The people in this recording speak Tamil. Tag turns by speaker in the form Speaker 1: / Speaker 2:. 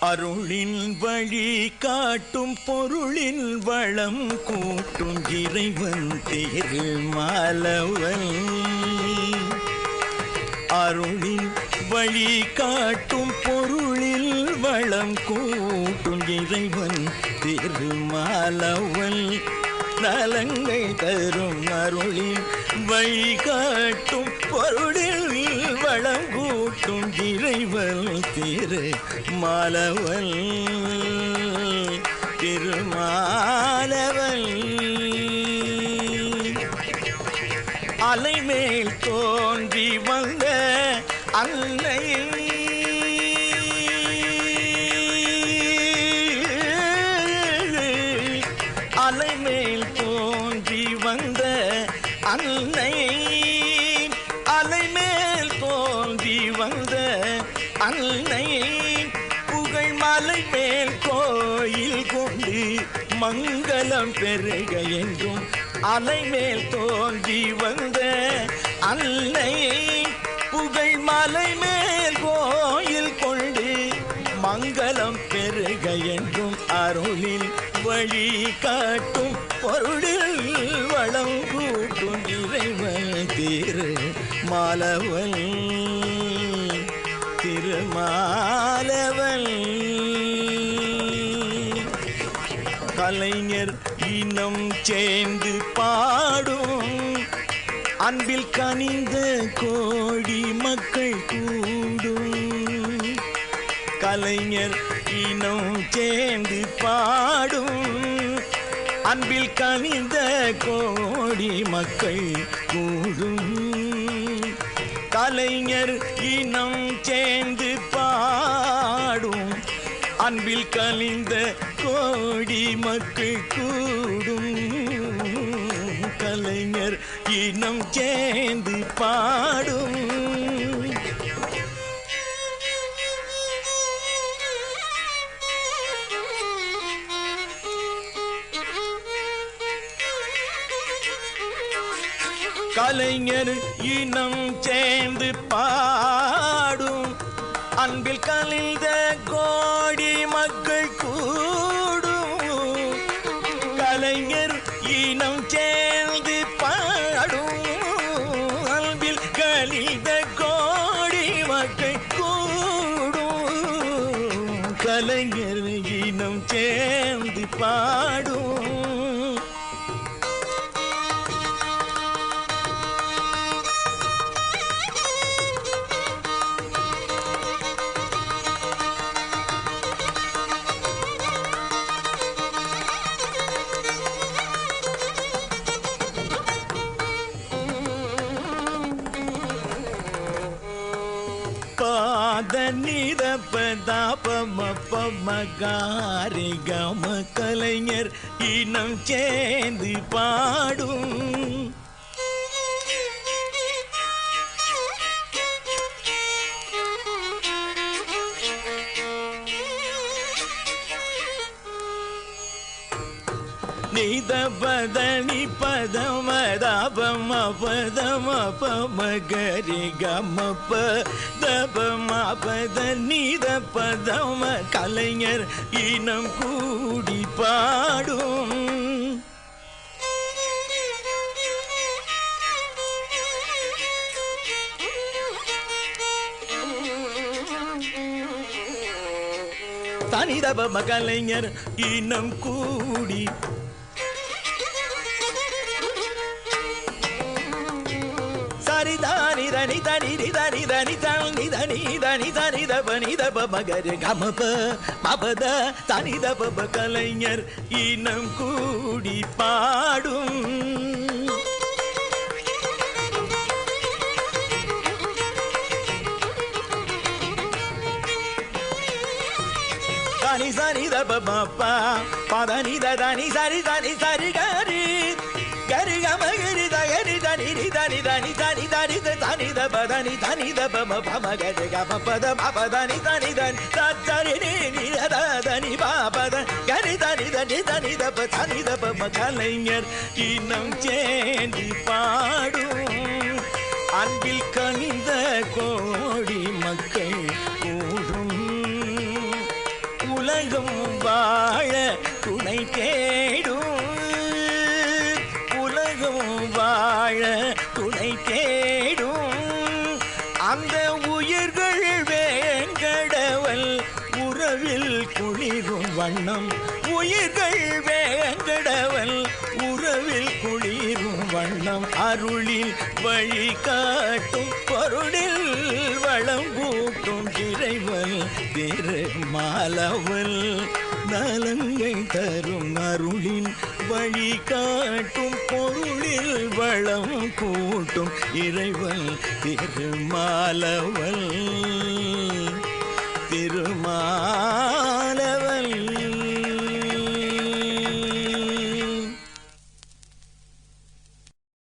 Speaker 1: அருளின் வழி காட்டும் பொருளின் வளம் கூட்டும் இறைவன் திருமாலவன். அருளின் வழி காட்டும் பொருளில் வளம் கூட்டும் இறைவன் திருமாலவன். நலங்கள் தரும் அருளின் வழி காட்டும் பொருளில் வளம் கூட்டும் இறைவன் திருமாலவன். திருமாலவன் அலைமேல் தோன்றி வந்த அன்னை அலைமேல் தோன்றி வந்த அன்னை அலைமேல் தோன்றி வந்த அன்னை புகழ் மலை மேல் கோயில் கொண்டு மங்களம் பெருக என்றும் அலைமேல் தோன்றி வந்த அன்னை புகழ் மலை மேல் கோயில் கொண்டு மங்களம் பெருக என்றும் அருளில் வழி காட்டும் பொருளில் வளம் கூட்டும் இறைவன் திருமாலவன். திருமாலவன் கலைஞர் இனம் சேர்ந்து பாடும் அன்பில் கனிந்த கோடி மக்கள் கூடும். கலைஞர் இனம் சேர்ந்து பாடும் அன்பில் கனிந்த கோடி மக்கள் கூடும். கலைஞர் இனம் சேர்ந்து பாடும் அன்பில் கனிந்த கோடி மக்கள் கூடும். கலைஞர் இனம் சேர்ந்து பாடும். கலைஞர் இனம் சேர்ந்து பாடும், அன்பில் கலிந்த கோடி மக்கள் கூடும். கலைஞர் இனம் சேர்ந்து பாடும், அன்பில் கலிந்த கோடி மக்கள் கூடும். கலைஞர் இனம் சேர்ந்து பாடும். பாத நித பதாப மப்ப மகாரி கம கலைஞர் இனம் சேர்ந்து பாடும். நித பதனி பதம தாபம பதம பமகரி கமப்ப தபம பத நித பதம கலைஞர் இனம் கூடி பாடும். தனிதபம கலைஞர் இனம் கூடி சரிதானி தனி தனி தனி தனி தனி தனி தனி தனி தப நிதப மகர கமப மபத தனி தப கலைஞர் இனம் கூடி பாடும். தனி சனி தப மப்பா பதனி தனி சரி தனி சரி கரி கரி கமகரி தகரி தனி தனி தனி தனி தனி தனி தப தனி தனி தப மபமகர கமபத மபதனி தனி தனி தரி நீ தனி பாபத கரி தனி தனி தனி தப தனி தப கலைஞர் இனம் சேர்ந்து பாடும். அன்பில் கனிந்த கோடி மக்கள் கூடும். உலகம் வாழ துணை தேடும். உலகம் வாழ துணை தேடும். அந்த உயிர்கள் வேங்கடவல் உறவில் குளிரும் வண்ணம். உயிர்கள் வேங்கடவல் உறவில் குளிரும் வண்ணம். அருளில் வழி காட்டும் பொருளில் வளம் கூட்டும் இறைவன் திருமாலவல். நலங்கள் தரும் அருளின் வழி காட்டும் பொருளில் வளம் கூட்டும் இறைவன் திருமாலவல்.